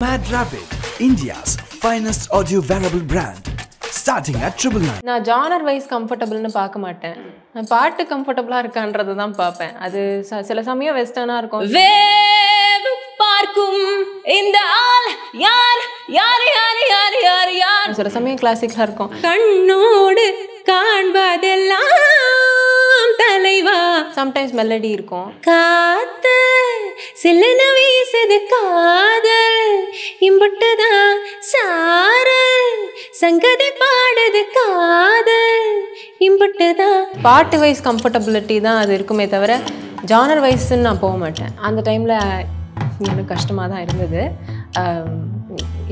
Mad Rabbit, India's finest audio wearable brand, starting at 999. நான் genre wise comfortableனு பார்க்க மாட்டேன். நான் பாட்டு கம்ஃபர்ட்டபிளா இருக்கான்றத தான் பார்ப்பேன். அது சில சமயம் வெஸ்டர்னா இருக்கும். வேவு பார்க்கும் இந்த ஆள் யார் யார் யார் யார் யார் யார் சில சமயம் கிளாசிக்கா இருக்கும். கண்ணோடு காண்பதெல்லாம் தலைவா. சம்டைம்ஸ் மெலடி இருக்கும். காத்து சில்லுன வீசுது காதல் இம்புட்டுதான் சாரல் சங்கதி பாடுது காதல் இம்புட்டுதான். பாட்டு வைஸ் கம்ஃபர்டபிலிட்டி தான் அது இருக்குமே தவிர ஜானர் வைஸ்ன்னு நான் போக மாட்டேன். அந்த டைமில் எனக்கு கஷ்டமாக தான் இருந்தது.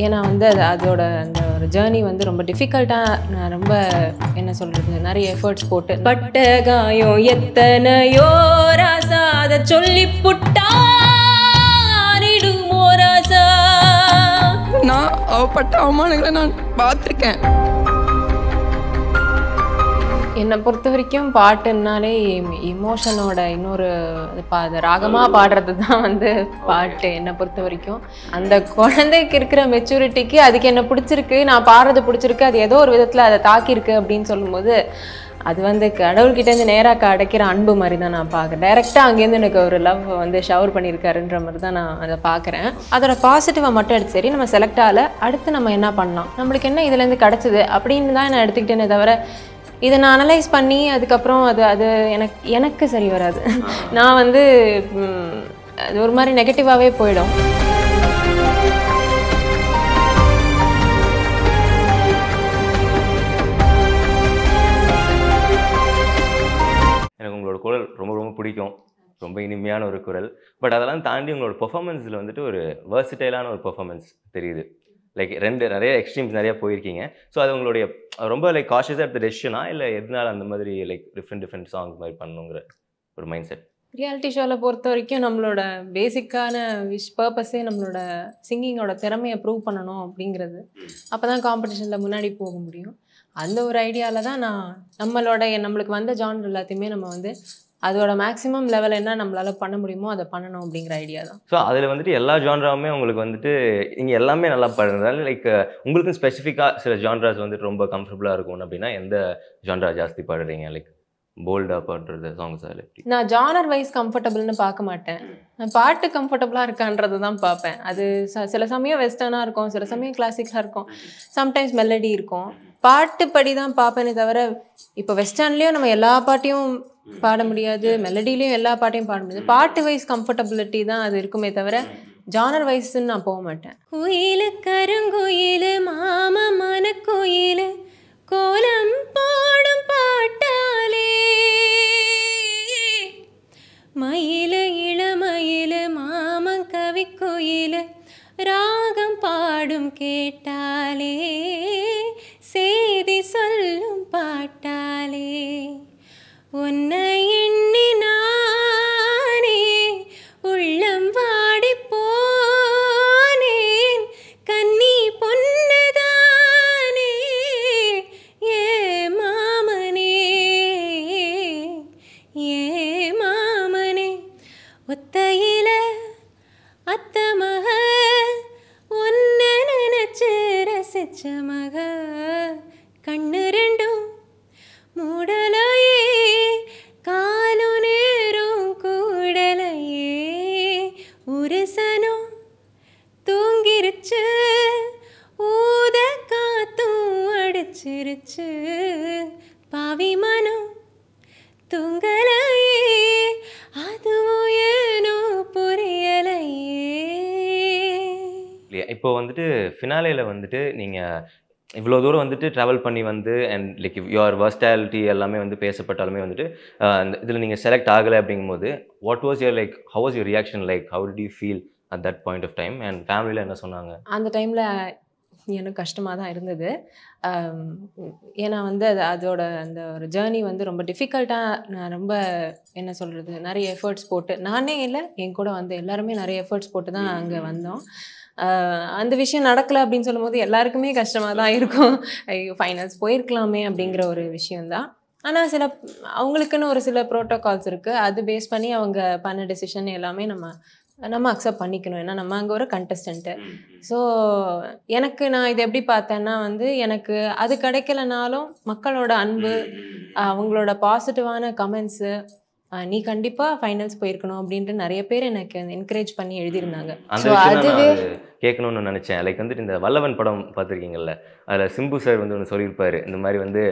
ஏன்னா வந்து அதோட அந்த ஒரு ஜேர்னி வந்து ரொம்ப டிஃபிகல்ட்டாக, நான் ரொம்ப என்ன சொல்கிறது, நிறைய எஃபர்ட்ஸ் போட்டு பட்ட காயம் எத்தனையோ ராசா அதை சொல்லி புட்டாரிடுமோ ராசா. நான் அவப்பட்ட அவமானங்களை நான் பார்த்துருக்கேன். என்னை பொறுத்த வரைக்கும் பாட்டுன்னாலே இமோஷனோட இன்னொரு அது ராகமாக பாடுறது தான் வந்து பாட்டு. என்னை பொறுத்த வரைக்கும் அந்த குழந்தைக்கு இருக்கிற மெச்சூரிட்டிக்கு அதுக்கு என்ன பிடிச்சிருக்கு, நான் பாடுறது பிடிச்சிருக்கு, அது ஏதோ ஒரு விதத்தில் அதை தாக்கியிருக்கு அப்படின்னு சொல்லும்போது அது வந்து கடவுள்கிட்டேருந்து நேராக கிடைக்கிற அன்பு மாதிரி தான் நான் பார்க்குறேன். டைரெக்டாக அங்கேருந்து எனக்கு ஒரு லவ் வந்து ஷவர் பண்ணியிருக்காருன்ற மாதிரி தான் நான் அதை பார்க்குறேன். அதோட பாசிட்டிவாக மட்டும் எடுத்து சரி நம்ம செலக்ட் ஆகலை, அடுத்து நம்ம என்ன பண்ணலாம், நம்மளுக்கு என்ன இதுலேருந்து கிடச்சிது அப்படின்னு தான் நான் எடுத்துக்கிட்டேனே தவிர இதை நான் அனலைஸ் பண்ணி அதுக்கப்புறம் அது எனக்கு சரி வராது. நான் வந்து அது ஒரு மாதிரி நெகட்டிவாகவே போயிடும். எனக்கு உங்களோட குரல் ரொம்ப ரொம்ப பிடிக்கும், ரொம்ப இனிமையான ஒரு குரல். பட் அதெல்லாம் தாண்டி உங்களோட பெர்ஃபார்மன்ஸில் வந்துட்டு ஒரு வெர்சிடைலான ஒரு பெர்ஃபார்மன்ஸ் தெரியுது. லைக் நிறைய எக்ஸ்ட்ரீம்ஸ் நிறையா போயிருக்கீங்க. ஸோ அது உங்களுடைய ரொம்ப லைக் காஷியஸாக எடுத்த டெசிஷனா இல்லை எதனால அந்த மாதிரி லைக் டிஃப்ரெண்ட் சாங்ஸ் மாதிரி பண்ணணுங்கிற ஒரு மைண்ட் செட்? ரியாலிட்டி ஷோவில் பொறுத்த வரைக்கும் நம்மளோட பேசிக்கான பர்பஸே நம்மளோட சிங்கிங்கோட திறமையை ப்ரூவ் பண்ணணும் அப்படிங்கிறது. அப்போ தான் காம்படிஷனில் முன்னாடி போக முடியும். அந்த ஒரு ஐடியாவில் தான் நம்மளுக்கு வந்த ஜானர் எல்லாத்தையுமே நம்ம வந்து அதோட மேக்ஸிமம் லெவல் என்ன நம்மளால் பண்ண முடியுமோ அதை பண்ணணும் அப்படிங்கிற ஐடியா தான். ஸோ அதில் வந்துட்டு எல்லா ஜான்ராவுமே உங்களுக்கு வந்துட்டு நீங்கள் எல்லாமே நல்லா பாடுறதால லைக் உங்களுக்கு ஸ்பெசிஃபிக்காக சில ஜான்ராஸ் வந்துட்டு ரொம்ப கம்ஃபர்டபுளாக இருக்கும் அப்படின்னா எந்த ஜான்ரா ஜாஸ்தி பாடுறீங்க? லைக் போல்டாக பாடுறது சாங்ஸ் அதில் எப்படி? நான் ஜானர் வைஸ் கம்ஃபர்டபுள்னு பார்க்க மாட்டேன். நான் பாட்டு கம்ஃபர்டபுளாக இருக்கான்றதை தான் பார்ப்பேன். அது சில சமயம் வெஸ்டர்னாக இருக்கும், சில சமயம் கிளாசிக்காக இருக்கும், சம்டைம்ஸ் மெலடி இருக்கும். பாட்டு படி தான் பார்ப்பேனே தவிர இப்போ வெஸ்டர்ன்லேயும் நம்ம எல்லா பாட்டையும் பாட முடியாது, மெலடிலையும் எல்லா பாட்டையும் பாட முடியாது. பாட்டு வைஸ் கம்ஃபர்டபிலிட்டி தான் அது இருக்குமே தவிர ஜானர் வைஸ்ன்னு நான் போக மாட்டேன். குயிலு கருங்குயிலு மாமா மன கோயிலு கோலம் பாடும் பாட்டாலே மயிலு இளமயிலு மாமன் கவி கோயிலு ராகம் பாடும் கேட்டாலே செய்தி சொல்லும் பாட்டாலே உன்னை எண்ணி நானே உள்ளம் வாடி போனேன் கன்னி பொன்னுதானே ஏ மாமனே ஏ மாமனே ஒத்தையில அத்த மக உன்னை நினைச்சு ரசிச்ச மக கண்ணு ரெண்டும் மூடலையே காலு நேரும் கூடலையே உருசனும் தூங்கிருச்சு ஊத காத்தும் அடிச்சிருச்சு பாவி மனம் தூங்கலையே அதுவும் ஏனோ புரியலையே. இப்போ வந்துட்டு ஃபினாலேயில் வந்துட்டு நீங்கள் இவ்வளோ தூரம் வந்துட்டு ட்ராவல் பண்ணி வந்து அண்ட் லைக் யுவர் வர்ஸ்டாலிட்டி எல்லாமே வந்து பேசப்பட்டாலுமே வந்துட்டு இதில் நீங்கள் செலக்ட் ஆகலை அப்படிங்கும்போது what was your like how was your reaction, like how did you feel at that point of time and ஃபேமிலியில் என்ன சொன்னாங்க? அந்த டைமில் எனக்கு கஷ்டமாக தான் இருந்தது. ஏன்னா வந்து அதோட அந்த ஒரு ஜேர்னி வந்து ரொம்ப டிஃபிகல்ட்டாக, நான் ரொம்ப என்ன சொல்கிறது, நிறைய எஃபர்ட்ஸ் போட்டு, நானே இல்லை என் கூட வந்து எல்லாருமே நிறைய எஃபர்ட்ஸ் போட்டு தான் அங்கே வந்தோம். அந்த விஷயம் நடக்கலை அப்படின்னு சொல்லும்போது எல்லாருக்குமே கஷ்டமாக தான் இருக்கும். ஐயோ ஃபைனல்ஸ் போயிருக்கலாமே அப்படிங்கிற ஒரு விஷயந்தான். ஆனால் அவங்களுக்குன்னு ஒரு சில ப்ரோட்டோகால்ஸ் இருக்குது. அது பேஸ் பண்ணி அவங்க பண்ண டெசிஷன் எல்லாமே நம்ம நம்ம அக்செப்ட் பண்ணிக்கணும். ஏன்னா நம்ம அங்கே ஒரு கண்டஸ்டன்ட்டு. ஸோ எனக்கு நான் இதை எப்படி பார்த்தேன்னா வந்து எனக்கு அது கிடைக்கலனாலும் மக்களோட அன்பு, அவங்களோட பாசிட்டிவான கமெண்ட்ஸு, நீ கண்டிப்பாக ஃபைனல்ஸ் போயிருக்கணும் அப்படின்ட்டு நிறைய பேர் எனக்கு என்கரேஜ் பண்ணி எழுதியிருந்தாங்க. ஸோ அதுவே கேட்கணும்னு நினச்சேன். லைக் வந்துட்டு இந்த வல்லவன் படம் பார்த்துருக்கீங்கல்ல, அதில் சிம்பு சார் வந்து ஒன்று சொல்லியிருப்பாரு, இந்த மாதிரி வந்து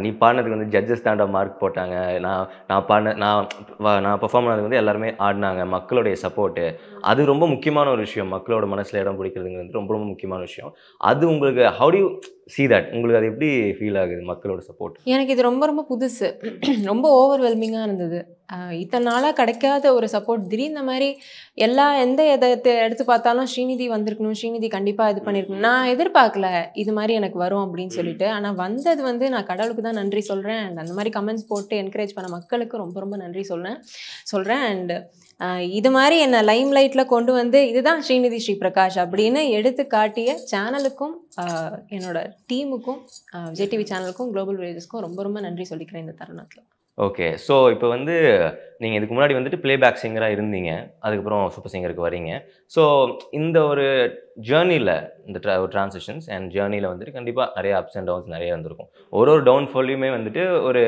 நீ பாடினதுக்கு வந்து ஜட்ஜஸ் தாண்டா மார்க் போட்டாங்க, நான் பெர்ஃபார்ம் பண்ணதுக்கு வந்து எல்லாருமே ஆடினாங்க, மக்களுடைய சப்போர்ட்டு அது ரொம்ப முக்கியமான ஒரு விஷயம். மக்களோட மனசில் இடம் பிடிக்கிறதுங்கிறது ரொம்ப ரொம்ப முக்கியமான விஷயம். அது உங்களுக்கு how to you see that? உங்களுக்கு அது எப்படி ஃபீல் ஆகுது மக்களோட சப்போர்ட்? எனக்கு இது ரொம்ப ரொம்ப புதுசு. ரொம்ப ஓவர்வெல்மிங்காக இருந்தது. இத்தனை நாளாக கிடைக்காத ஒரு சப்போர்ட் திடீர்னு இந்த மாதிரி எந்த எதை எடுத்து பார்த்தாலும் ஸ்ரீநிதி வந்திருக்கணும், ஸ்ரீநிதி கண்டிப்பாக இது பண்ணியிருக்கணும். நான் எதிர்பார்க்கல இது மாதிரி எனக்கு வரும் அப்படின்னு சொல்லிட்டு. ஆனால் வந்தது வந்து நான் கடவுளுக்கு தான் நன்றி சொல்கிறேன். அண்ட் அந்த மாதிரி கமெண்ட்ஸ் போட்டு என்கரேஜ் பண்ண மக்களுக்கு ரொம்ப ரொம்ப நன்றி சொல்கிறேன். அண்ட் இது மாதிரி என்னை லைம் லைட்டில் கொண்டு வந்து இதுதான் ஸ்ரீநிதி ஸ்ரீபிரகாஷ் அப்படின்னு எடுத்து காட்டிய சேனலுக்கும் என்னோட டீமுக்கும் விஜய் டிவி சேனலுக்கும் குளோபல் வில்லேஜஸ்க்கும் ரொம்ப ரொம்ப நன்றி சொல்லிக்கிறேன் இந்த தருணத்தில். ஓகே. ஸோ இப்போ வந்து நீங்கள் இதுக்கு முன்னாடி வந்துட்டு ப்ளேபேக் சிங்கராக இருந்தீங்க, அதுக்கப்புறம் சூப்பர் சிங்கருக்கு வரீங்க. ஸோ இந்த ஒரு ஜேர்னியில் இந்த ட்ரான்சிஷன்ஸ் அண்ட் ஜேர்னியில் வந்துட்டு கண்டிப்பாக நிறைய அப்ஸ் அண்ட் டவுன்ஸ் நிறைய இருந்திருக்கும். ஒரு டவுன்ஃபால்லையுமே வந்துட்டு ஒரு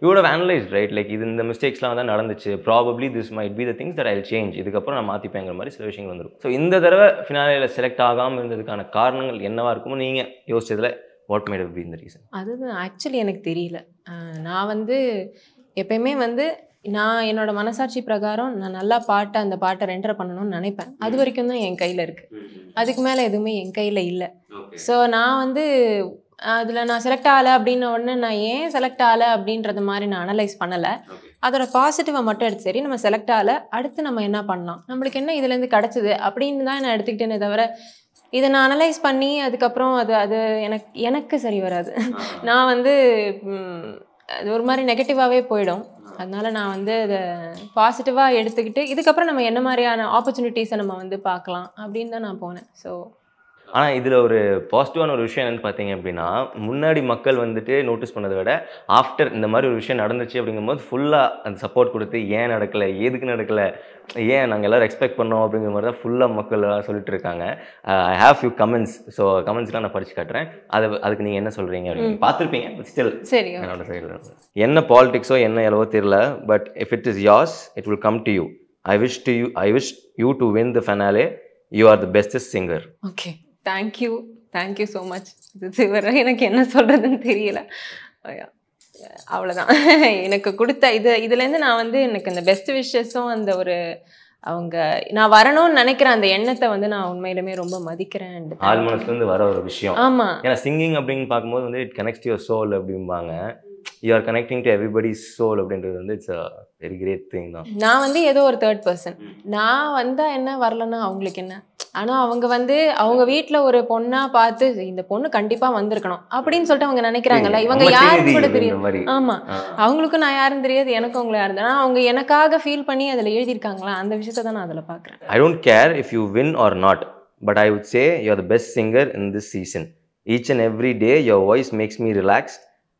you would have analysed right, like இது இந்த மிஸ்டேக்ஸ்லாம் தான் நடந்துச்சு, probably this might be the things that I will change, இதுக்கப்புறம் நான் மாற்றிப்பேங்கிற மாதிரி சில விஷயங்கள் வந்துருக்கும். ஸோ இந்த தடவை ஃபினாலேயில் செலக்ட் ஆகாமல் இருந்ததுக்கான காரணங்கள் என்னவாக இருக்குமோ நீங்கள் யோசிச்சதில் வாட் மேட் பி இந்த ரீசன்? அதுதான் ஆக்சுவலி எனக்கு தெரியல. நான் வந்து எப்பயுமே வந்து நான் என்னோட மனசாட்சி பிரகாரம் நான் நல்லா அந்த பாட்டை ரெண்டர் பண்ணணும்னு நினைப்பேன். அது வரைக்கும் தான் என் கையில் இருக்குது. அதுக்கு மேலே எதுவுமே என் கையில் இல்லை. ஸோ நான் வந்து அதில் நான் செலக்ட் ஆகலை அப்படின்ன உடனே நான் ஏன் செலக்ட் ஆகலை அப்படின்றது மாதிரி நான் அனலைஸ் பண்ணலை. அதோட பாசிட்டிவை மட்டும் எடுத்து சரி நம்ம செலக்ட் ஆகலை, அடுத்து நம்ம என்ன பண்ணலாம், நம்மளுக்கு என்ன இதுலேருந்து கிடச்சிது அப்படின்னு தான் நான் எடுத்துக்கிட்டேனே தவிர இதை நான் அனலைஸ் பண்ணி அதுக்கப்புறம் அது எனக்கு சரி வராது. நான் வந்து அது ஒரு மாதிரி நெகட்டிவாகவே போயிடும். அதனால நான் வந்து அதை பாசிட்டிவாக எடுத்துக்கிட்டு இதுக்கப்புறம் நம்ம என்ன மாதிரியான ஆப்பர்ச்சுனிட்டிஸை நம்ம வந்து பார்க்கலாம் அப்படின்னு தான் நான் போனேன். ஸோ ஆனால் இதில் ஒரு பாசிட்டிவான ஒரு விஷயம் என்னென்னு பார்த்தீங்க அப்படின்னா, முன்னாடி மக்கள் வந்துட்டு நோட்டீஸ் பண்ணதை விட ஆஃப்டர் இந்த மாதிரி ஒரு விஷயம் நடந்துச்சு அப்படிங்கும்போது ஃபுல்லாக அந்த சப்போர்ட் கொடுத்து ஏன் நடக்கலை, எதுக்கு நடக்கலை, ஏன் நாங்கள் எல்லோரும் எக்ஸ்பெக்ட் பண்ணோம் அப்படிங்கிற மாதிரி தான் ஃபுல்லாக மக்கள் சொல்லிட்டு இருக்காங்க. I have few comments. So கமெண்ட்ஸ்லாம் நான் படித்து காட்டுறேன். அதுக்கு நீங்கள் என்ன சொல்கிறீங்க அப்படின்னு பார்த்துருப்பீங்க. பட் ஸ்டில் சரி, என்னோட சைடில் என்ன பாலிடிக்ஸோ என்ன எவ்வளவோ தெரியல, but if it is yours it will come to you. I wish you to win the finale. You are the bestest singer. Okay, thank you so much. இது வர எனக்கு என்ன சொல்கிறதுன்னு தெரியல. அவ்வளோதான் எனக்கு கொடுத்த இதுலேருந்து நான் வந்து எனக்கு அந்த பெஸ்ட் விஷஸும் அந்த ஒரு நான் வரணும்னு நினைக்கிற அந்த எண்ணத்தை வந்து நான் உண்மையிலுமே ரொம்ப மதிக்கிறேன். ஆல்மனஸ்லேருந்து வர ஒரு விஷயம். ஆமாம், ஏன்னா சிங்கிங் அப்படின்னு பார்க்கும்போது வந்து it connects to your soul அப்படிம்பாங்க. You are connecting to everybody's soul அப்படின்றது வந்து it's a very great thing தான். நான் வந்து ஏதோ ஒரு தேர்ட் பர்சன். நான் வந்தால் என்ன, வரலன்னா அவங்களுக்கு என்ன. ஆனால் அவங்க வந்து அவங்க வீட்டில் ஒரு பொண்ணா பார்த்து இந்த பொண்ணு கண்டிப்பாக வந்திருக்கணும் அப்படின்னு சொல்லிட்டு அவங்க நினைக்கிறாங்கல்ல. இவங்க யாருன்னு கூட தெரியும். ஆமாம், அவங்களுக்கும் நான் யாருன்னு தெரியாது, எனக்கும் அவங்கள யாரு தான். அவங்க எனக்காக ஃபீல் பண்ணி அதில் எழுதியிருக்காங்களா, அந்த விஷயத்தை தான் நான் அதில் பார்க்குறேன். I don't care if you win R not, but I would say you are the best singer in this season. Each and every day your voice makes me relax.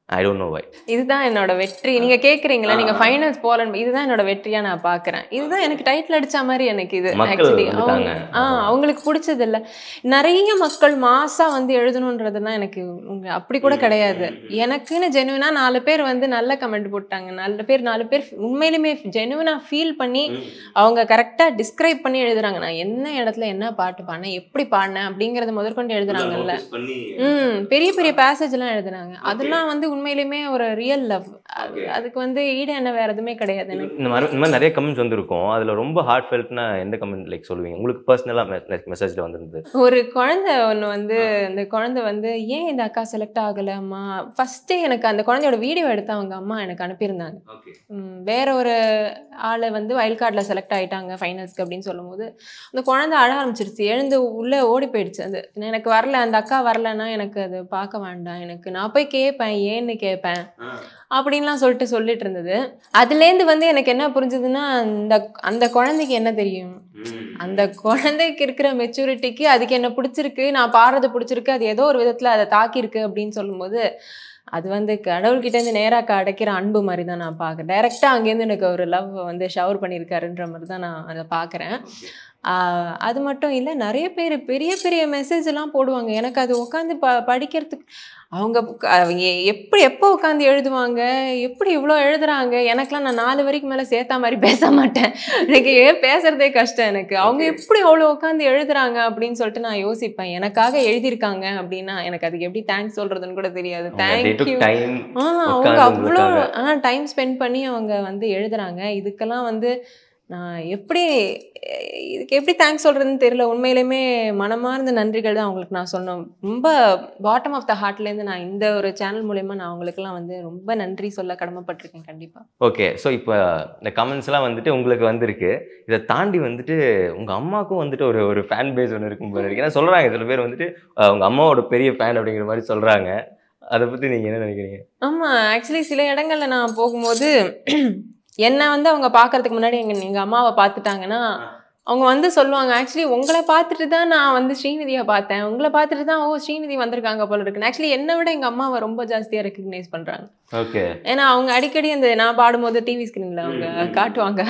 I don't know why. இதுதான் என்னோட வெற்றி. நீங்க கேக்குறீங்களா, நீங்க finals போலன்னு, இதுதான் என்னோட வெற்றியா நான் பாக்குறேன். இதுதான் எனக்கு டைட்டில் அடிச்ச மாதிரி எனக்கு இது ஆக்சுவலி அவங்களுக்கு பிடிச்சது இல்லை. நிறைய மக்கள் மாசா வந்து எழுதணுன்றதுலாம் எனக்கு அப்படி கூட கிடையாது. எனக்குன்னு ஜெனுவினா 4 பேர் வந்து நல்ல கமெண்ட் போட்டாங்க. 4 பேர் உண்மையிலுமே ஜெனுவினா ஃபீல் பண்ணி அவங்க கரெக்டா டிஸ்கிரைப் பண்ணி எழுதுறாங்க. நான் என்ன இடத்துல என்ன பாட்டு பாடினேன், எப்படி பாடினேன் அப்படிங்கறத முதற்கொண்டு எழுதுறாங்கல்ல. பெரிய பெரிய பேசேஜ் எல்லாம் எழுதுனாங்க. அதெல்லாம் வந்து உண்மையிலுமே ஒரு ரியல் லவ். அதுக்கு வந்து ஈடு என்ன வேற எதுவுமே கிடையாது. இந்த மாதிரி நிறைய கமெண்ட்ஸ் வந்திருக்கும். அதுல ரொம்ப ஹார்ட் ஃபெல்ட்னா எந்த கமெண்ட் லைக் சொல்லுவீங்க? உங்களுக்கு பர்சனலா மெசேஜ்ல வந்திருந்தது. ஒரு குழந்தை ஒன்று வந்து அந்த குழந்தை வந்து ஏன் இந்த அக்கா செலக்ட் ஆகலை அம்மா, ஃபர்ஸ்டே எனக்கு அந்த குழந்தையோட வீடியோ எடுத்து அவங்க அம்மா எனக்கு அனுப்பியிருந்தாங்க. வேற ஒரு ஆளை வந்து வைல்ட் கார்டில் செலக்ட் ஆகிட்டாங்க ஃபைனல்ஸ்க்கு அப்படின்னு சொல்லும்போது அந்த குழந்தை அழ ஆரம்பிச்சிருச்சு. எழுந்து உள்ளே ஓடி போயிடுச்சு. அது எனக்கு வரல, அந்த அக்கா வரலன்னா எனக்கு அது பார்க்க வேண்டாம், எனக்கு நான் போய் கேட்பேன் ஏன்னு கேட்பேன் அப்படின்லாம் சொல்லிட்டு இருந்தது. அதுலேருந்து வந்து எனக்கு என்ன புரிஞ்சதுன்னா, அந்த குழந்தைக்கு என்ன தெரியும், அந்த குழந்தைக்கு இருக்கிற மெச்சூரிட்டிக்கு அதுக்கு என்ன பிடிச்சிருக்கு, நான் பாடுறது பிடிச்சிருக்கு, அது ஏதோ ஒரு விதத்தில் அதை தாக்கியிருக்கு அப்படின்னு சொல்லும்போது அது வந்து கடவுள்கிட்டேருந்து நேராக கிடைக்கிற அன்பு மாதிரி தான் நான் பார்க்குறேன். டைரெக்டாக அங்கேருந்து எனக்கு ஒரு லவ் வந்து ஷவர் பண்ணியிருக்காருன்ற மாதிரி தான் நான் அதை பார்க்குறேன். அது மட்டும் இல்லை, நிறைய பேர் பெரிய பெரிய மெசேஜ் எல்லாம் போடுவாங்க. எனக்கு அது உட்காந்து படிக்கிறதுக்கு அவங்க எப்போ உட்காந்து எழுதுவாங்க, எப்படி இவ்வளோ எழுதுறாங்க. எனக்கெல்லாம் நான் 4 வரைக்கும் மேலே சேர்த்தா மாதிரி பேச மாட்டேன். எனக்கு பேசுறதே கஷ்டம் எனக்கு. அவங்க எப்படி அவ்வளோ உட்காந்து எழுதுறாங்க அப்படின்னு சொல்லிட்டு நான் யோசிப்பேன். எனக்காக எழுதியிருக்காங்க அப்படின்னா எனக்கு அதுக்கு எப்படி தேங்க்ஸ் சொல்றதுன்னு கூட தெரியாது. தேங்க்யூ. அவங்க அவ்வளோ டைம் ஸ்பெண்ட் பண்ணி அவங்க வந்து எழுதுறாங்க. இதுக்கெல்லாம் வந்து நான் இதுக்கு எப்படி தேங்க்ஸ் சொல்கிறதுன்னு தெரியல. உண்மையிலுமே மனமார்ந்த நன்றிகள் தான் அவங்களுக்கு நான் சொன்னோம். ரொம்ப பாட்டம் ஆஃப் த ஹார்ட்லேருந்து நான் இந்த ஒரு சேனல் மூலயமா நான் அவங்களுக்குலாம் வந்து ரொம்ப நன்றி சொல்ல கடமைப்பட்டிருக்கேன் கண்டிப்பாக. ஓகே, ஸோ இப்போ இந்த கமெண்ட்ஸ்லாம் வந்துட்டு உங்களுக்கு வந்திருக்கு. இதை தாண்டி வந்துட்டு உங்கள் அம்மாவுக்கும் வந்துட்டு ஒரு ஃபேன் பேஸ் ஒன்று இருக்கும் போல இருக்கு. ஏன்னா சொல்கிறாங்க சில பேர் வந்துட்டு உங்கள் அம்மாவோட பெரிய ஃபேன் அப்படிங்கிற மாதிரி சொல்கிறாங்க. அதை பற்றி நீங்கள் என்ன நினைக்கிறீங்க? ஆமாம், ஆக்சுவலி சில இடங்களில் நான் போகும்போது என்னை வந்து அவங்க பார்க்கறதுக்கு முன்னாடி எங்கள் அம்மாவை பார்த்துட்டாங்கன்னா அவங்க வந்து சொல்லுவாங்க, ஆக்சுவலி உங்களை பார்த்துட்டு தான் நான் வந்து ஸ்ரீநிதியை பார்த்தேன், உங்களை பார்த்துட்டு தான் ஸ்ரீநிதி வந்திருக்காங்க போல இருக்குன்னு. ஆக்சுவலி என்னை விட எங்கள் அம்மாவை ரொம்ப ஜாஸ்தியாக ரெக்கக்னைஸ் பண்ணுறாங்க. ஓகே. ஏன்னா அவங்க அடிக்கடி அந்த நான் பாடும்போது டிவி ஸ்க்ரீனில் அவங்க காட்டுவாங்க.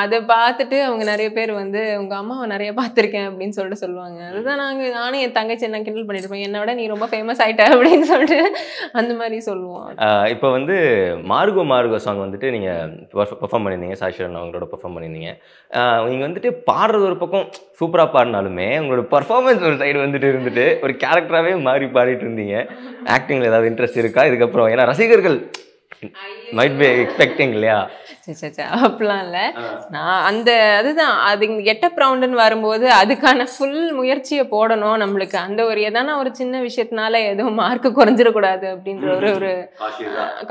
அதை பார்த்துட்டு அவங்க நிறைய பேர் வந்து உங்கள் அம்மாவை நிறைய பார்த்துருக்கேன் அப்படின்னு சொல்லிட்டு சொல்லுவாங்க. அதுதான் நானும் என் தங்கச்சி என்ன கிண்டல் பண்ணியிருப்பேன், என்னை விட நீ ரொம்ப ஃபேமஸ் ஆகிட்ட அப்படின்னு சொல்லிட்டு அந்த மாதிரி சொல்லுவோம். இப்போ வந்து மார்கோ சாங் வந்துட்டு நீங்கள் பெர்ஃபார்ம் பண்ணியிருந்தீங்க, சாஷன் அவங்களோட பெர்ஃபார்ம் பண்ணியிருந்தீங்க. நீங்கள் வந்துட்டு பாடுறது ஒரு பக்கம் சூப்பராக பாடினாலுமே உங்களோட பர்ஃபார்மன்ஸ் ஒரு சைடு வந்துட்டு இருந்துட்டு ஒரு கேரக்டராகவே மாறி பாடிட்டு இருந்தீங்க. ஆக்டிங்கில் ஏதாவது இன்ட்ரெஸ்ட் இருக்கா இதுக்கப்புறம்? ஏன்னா ரசிகர்கள் மைட் பி எக்ஸ்பெக்டிங் இல்லையா? அப்படிலாம் இல்லை. நான் அதுதான் அது கெட்டப் ரவுண்டுன்னு வரும்போது அதுக்கான ஃபுல் முயற்சியை போடணும் நம்மளுக்கு. அந்த ஒரு ஏதான ஒரு சின்ன விஷயத்தினால எதுவும் மார்க்கு குறைஞ்சிடக்கூடாது அப்படின்ற ஒரு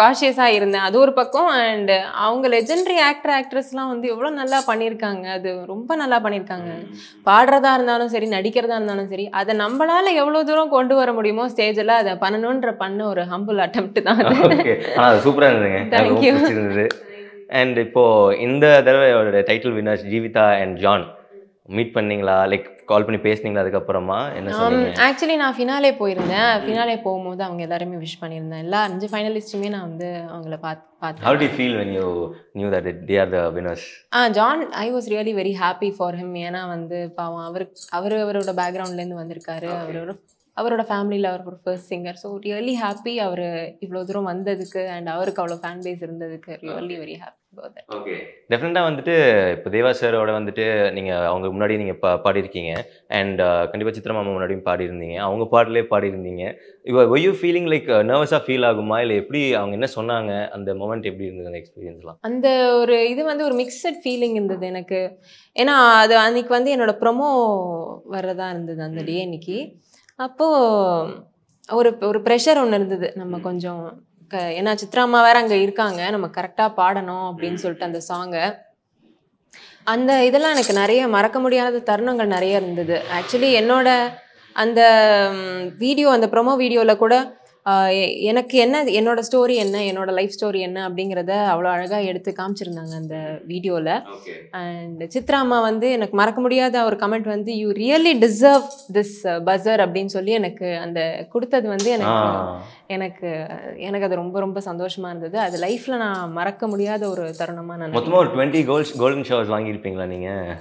காஷியஸாக இருந்தேன். அது ஒரு பக்கம். அண்ட் அவங்க லெஜெண்டரி ஆக்ட்ரஸ்லாம் வந்து எவ்வளோ நல்லா பண்ணியிருக்காங்க. அது ரொம்ப நல்லா பண்ணியிருக்காங்க. பாடுறதா இருந்தாலும் சரி, நடிக்கிறதா இருந்தாலும் சரி, அதை நம்மளால எவ்வளோ தூரம் கொண்டு வர முடியுமோ ஸ்டேஜில் அதை பண்ண ஒரு ஹம்பிள் அட்டெம்ப்ட் தான். சூப்பராக இருந்ததுங்க. அண்ட் இப்போ இந்த தடவை title winners Jeevitha and John meet பண்ணீங்களா? லைக் கால் பண்ணி பேசுனீங்களா? அதுக்கப்புறமா என்ன சொன்னீங்க? ஆக்சுவலி நான் ஃபினாலே போயிருந்தேன். ஃபினாலே போகும்போது அவங்க எல்லாருமே விஷ் பண்ணியிருந்தேன். எல்லா 5 ஃபைனலிஸ்ட்டுமே நான் வந்து அவங்கள பார்த்தேன். How did you feel when you knew that they are the winners? John, I was really very happy for him. ஏன்னா வந்து பாவம் அவரோட பேக்ரவுண்ட்லேருந்து வந்திருக்காரு. அவரோட ஃபேமிலியில் அவர் ஒரு first singer. So really happy அவர் இவ்வளோ தூரம் வந்ததுக்கு அண்ட் அவருக்கு அவ்வளோ ஃபேன் பேஸ் இருந்ததுக்கு. Really very happy. ஓகே, டெஃபினட்டாக வந்துட்டு இப்போ தேவா சாரோட வந்துட்டு நீங்கள் அவங்க முன்னாடி நீங்கள் பாடியிருக்கீங்க. அண்ட் கண்டிப்பாக சித்ரா மாமா முன்னாடியும் பாடியிருந்தீங்க. அவங்க பாட்டிலே பாடியிருந்தீங்க. இப்போ ஒய் யூ ஃபீலிங் லைக் நர்வஸாக ஃபீல் ஆகுமா? இல்லை எப்படி அவங்க என்ன சொன்னாங்க? அந்த மொமெண்ட் எப்படி இருந்தது? அந்த எக்ஸ்பீரியன்ஸ்லாம் அந்த ஒரு இது வந்து ஒரு மிக்சட் ஃபீலிங் இருந்தது எனக்கு. ஏன்னா அது அன்றைக்கி வந்து என்னோடய ப்ரொமோ வர்றதா இருந்தது அந்த டே அன்னைக்கு. அப்போது ஒரு ப்ரெஷர் ஒன்று இருந்தது. நம்ம கொஞ்சம் ஏன்னா சித்ரா அம்மா வேறு அங்கே இருக்காங்க, நம்ம கரெக்டாக பாடணும் அப்படின்னு சொல்லிட்டு அந்த சாங்கை அந்த இதெல்லாம் எனக்கு நிறைய மறக்க முடியாத தருணங்கள் நிறைய இருந்தது. ஆக்சுவலி என்னோட அந்த வீடியோ, அந்த ப்ரொமோ வீடியோவில் கூட எனக்கு என்னோட ஸ்டோரி என்ன, என்னோட லைஃப் ஸ்டோரி என்ன அப்படிங்கிறத அவ்வளோ அழகாக எடுத்து காமிச்சிருந்தாங்க அந்த வீடியோவில். அண்ட் சித்ரா அம்மா வந்து எனக்கு மறக்க முடியாத ஒரு கமெண்ட் வந்து, you really deserve this buzzer அப்படின்னு சொல்லி எனக்கு அந்த கொடுத்தது வந்து எனக்கு அது ரொம்ப ரொம்ப சந்தோஷமாக இருந்தது. அது லைஃப்பில் நான் மறக்க முடியாத ஒரு தருணமாக நான் மொத்தமாக ஒரு 20 கோல்டன் ஷவர்ஸ் வாங்கியிருப்பீங்களா நீங்கள்?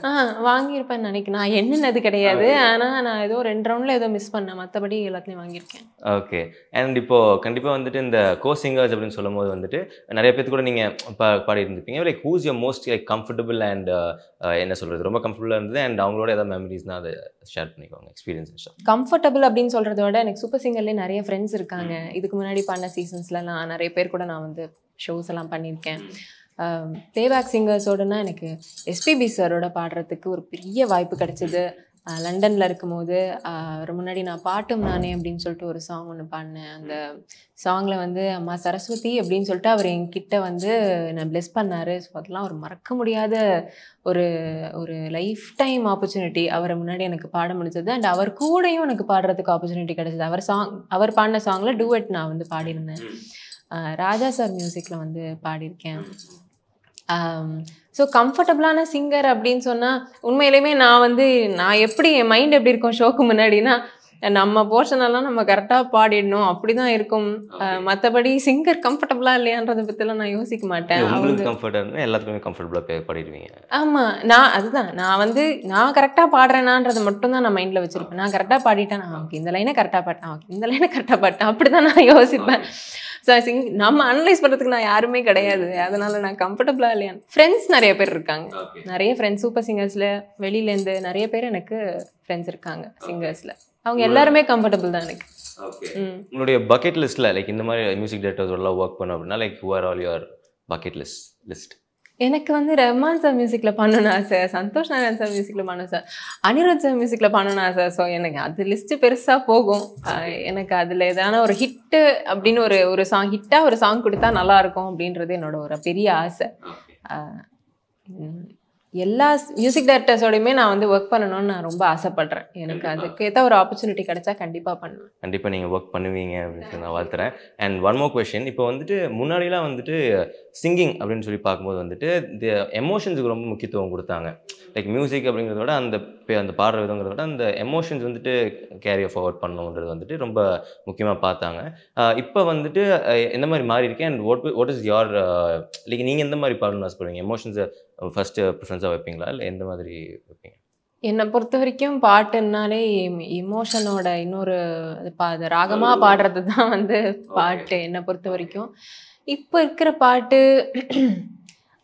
வாங்கியிருப்பேன்னு நினைக்கிறேன். நான் என்னது கிடையாது, ஆனால் நான் ஏதோ 2 ரவுண்டில் ஏதோ மிஸ் பண்ணேன், மற்றபடி எல்லாத்தையும் வாங்கியிருக்கேன். ஓகே. அண்ட் இப்போ கண்டிப்பாக வந்துட்டு இந்த கோ சிங்கர்ஸ் அப்படின்னு சொல்லும் போது வந்துட்டு நிறைய பேருக்கு கூட நீங்கள் பாடி இருந்திருப்பீங்க. Like who's your most like comfortable and என்ன சொல்கிறது, ரொம்ப கம்ஃபர்டபுளாக இருந்தது அண்ட் அவங்களோட ஏதாவது மெமரிஸ்னால் அதை ஷேர் பண்ணிக்கோங்க, எக்ஸ்பீரியன்ஸ். கம்ஃபர்டபுள் அப்படின்னு சொல்கிறத விட எனக்கு சூப்பர் சிங்கர்லேயே நிறைய ஃப்ரெண்ட்ஸ் இருக்காங்க. இதுக்கு முன்னாடி பண்ண சீசன்ஸில் நான் நிறைய பேர் கூட நான் வந்து ஷோஸ் எல்லாம் பண்ணியிருக்கேன். பேபேக் சிங்கர்ஸோடனா எனக்கு எஸ்பிபி சாரோட பாடுறதுக்கு ஒரு பெரிய வாய்ப்பு கிடச்சிது. லண்டனில் இருக்கும்போது முன்னாடி நான் பாட்டும் நானே அப்படின்னு சொல்லிட்டு ஒரு சாங் ஒன்று பாடினேன். அந்த சாங்கில் வந்து அம்மா சரஸ்வதி அப்படின்னு சொல்லிட்டு அவர் என்கிட்ட வந்து என்னை பிளெஸ் பண்ணார். ஸோ அதெல்லாம் ஒரு மறக்க முடியாத ஒரு லைஃப் டைம் ஆப்பர்ச்சுனிட்டி. அவரை முன்னாடி எனக்கு பாட முடிஞ்சது. அண்ட் அவர் கூடயும் எனக்கு பாடுறதுக்கு ஆப்பர்ச்சுனிட்டி கிடச்சிது. அவர் பாடின சாங்கில் டூவெட் நான் வந்து பாடியிருந்தேன். ராஜா சார் மியூசிக்கில் வந்து பாடியிருக்கேன். ஸோ கம்ஃபர்டபுளான சிங்கர் அப்படின்னு சொன்னால் உண்மையிலுமே நான் எப்படி என் மைண்ட் எப்படி இருக்கும் ஷோக்கு முன்னாடினா, நம்ம போர்ஷன் எல்லாம் நம்ம கரெக்டாக பாடிடணும் அப்படிதான் இருக்கும். மற்றபடி சிங்கர் கம்ஃபர்டபுளா இல்லையான்றதை பற்றிலாம் நான் யோசிக்க மாட்டேன். உங்களுக்கு கம்ஃபர்ட்டாக இருந்தால் எல்லாத்துக்குமே கம்ஃபர்டபுளாக பாடிடுவீங்க. ஆமாம், நான் கரெக்டாக பாடுறேனான்றதை மட்டும் தான் நான் மைண்டில் வச்சுருப்பேன். நான் கரெக்டாக பாடிட்டேன், ஓகே இந்த லைனை கரெக்டாக பாட்டேன், ஓகே இந்த லைனை கரெக்டாக பாட்டேன், அப்படி தான் நான் யோசிப்பேன். ஸோ நம்ம அனலைஸ் பண்ணுறதுக்கு நான் யாருமே கிடையாது. அதனால நான் கம்ஃபர்டபுளாக இல்லையா. ஃப்ரெண்ட்ஸ் நிறைய பேர் இருக்காங்க, நிறைய ஃப்ரெண்ட்ஸ் சூப்பர் சிங்கர்ஸில் வெளியிலேருந்து நிறைய பேர் எனக்கு ஃப்ரெண்ட்ஸ் இருக்காங்க சிங்கர்ஸில். அவங்க எல்லாருமே கம்ஃபர்டபுள் தான் எனக்கு. உங்களுடைய பக்கெட் லிஸ்ட்டில் லைக் இந்த மாதிரி மியூசிக் டைரக்டர்ஸோடலாம் ஒர்க் பண்ணோம் அப்படின்னா like who are all your bucket list? எனக்கு வந்து ரஹ்மான் சார் மியூசிக்கில் பண்ணணும் ஆசை, சந்தோஷ் நாராயண் சார் மியூசிக்கில் பண்ணணும் சார், அனிருத் சார் மியூசிக்கில் பண்ணணும் ஆசை. ஸோ எனக்கு அது லிஸ்ட்டு பெருசாக போகும். எனக்கு அதில் எதான ஒரு ஹிட்டு அப்படின்னு ஒரு சாங் ஹிட்டாக ஒரு சாங் கொடுத்தா நல்லாயிருக்கும் அப்படின்றது என்னோட ஒரு பெரிய ஆசை. எல்லா மியூசிக் டைரக்டர்ஸோடையுமே நான் வந்து ஒர்க் பண்ணணும்னு நான் ரொம்ப ஆசைப்படுறேன். எனக்கு அதுக்கேற்ற ஒரு ஆப்பர்ச்சுனிட்டி கிடைச்சா கண்டிப்பாக பண்ணுவேன். கண்டிப்பாக நீங்கள் ஒர்க் பண்ணுவீங்க அப்படின்னு நான் வாழ்த்துறேன். அண்ட் ஒன் மோர் கொஷின், இப்போ வந்துட்டு முன்னாடிலாம் வந்துட்டு சிங்கிங் அப்படின்னு சொல்லி பார்க்கும்போது வந்துட்டு இந்த எமோஷன்ஸுக்கு ரொம்ப முக்கியத்துவம் கொடுத்தாங்க. லைக் மியூசிக் அப்படிங்கிறத விட அந்த பாடுற விதங்கிறத விட அந்த எமோஷன்ஸ் வந்துட்டு கேரி ஃபார்வர்ட் பண்ணணுன்றது வந்துட்டு ரொம்ப முக்கியமாக பார்த்தாங்க. இப்போ வந்துட்டு எந்த மாதிரி மாறி இருக்கேன் and what is your like நீங்கள் எந்த மாதிரி பாடணும்னு ஆசைப்படுவீங்க? எமோஷன்ஸை ஃபஸ்ட்டு ப்ரிஃபரன்ஸாக வைப்பீங்களா இல்லை எந்த மாதிரி வைப்பீங்க? என்னை பொறுத்த வரைக்கும் பாட்டுன்னாலே இமோஷனோட இன்னொரு அது ராகமாக பாடுறது தான் வந்து பாட்டு என்னை பொறுத்த வரைக்கும். இப்போ இருக்கிற பாட்டு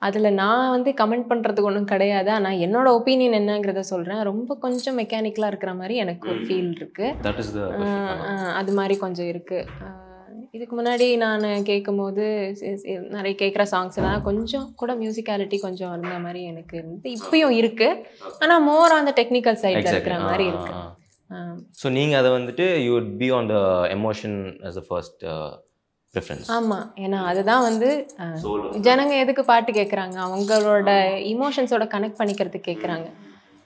அதில் நான் வந்து கமெண்ட் பண்ணுறதுக்கு ஒன்றும் கிடையாது. ஆனால் என்னோட ஒப்பீனியன் என்னங்கிறத சொல்கிறேன். ரொம்ப கொஞ்சம் மெக்கானிக்கலாக இருக்கிற மாதிரி எனக்கு ஒரு ஃபீல் இருக்குது. அது மாதிரி கொஞ்சம் இருக்குது. இதுக்கு முன்னாடி நான் கேட்கும்போது நிறைய கேட்குற சாங்ஸ்லாம் கொஞ்சம் கூட மியூசிக்காலிட்டி கொஞ்சம் இருந்த மாதிரி எனக்கு இருந்து இப்பயும் இருக்குது. ஆனால் மோர் அந்த டெக்னிக்கல் சைடில் இருக்கிற மாதிரி இருக்குது. ஸோ நீங்கள் அதை வந்துட்டு you would be on the emotion as a first preference. ஆமாம், ஏன்னா அதுதான் வந்து ஜனங்க எதுக்கு பாட்டு கேட்குறாங்க, அவங்களோட இமோஷன்ஸோட கனெக்ட் பண்ணிக்கிறதுக்கு கேட்குறாங்க.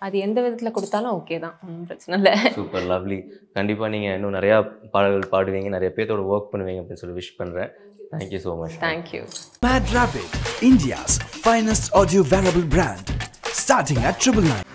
அது எந்த விதத்தில் கொடுத்தாலும் ஓகே தான், ஒன்றும் பிரச்சனை இல்லை. Super, lovely. கண்டிப்பாக நீங்கள் இன்னும் நிறையா பாடல்கள் பாடுவீங்க, நிறைய பேர்த்தோட ஒர்க் பண்ணுவீங்க அப்படின்னு சொல்லி விஷ் பண்ணுறேன். Thank you so much. Thank you. Mad Rapid, India's finest audio wearable brand, starting at 999.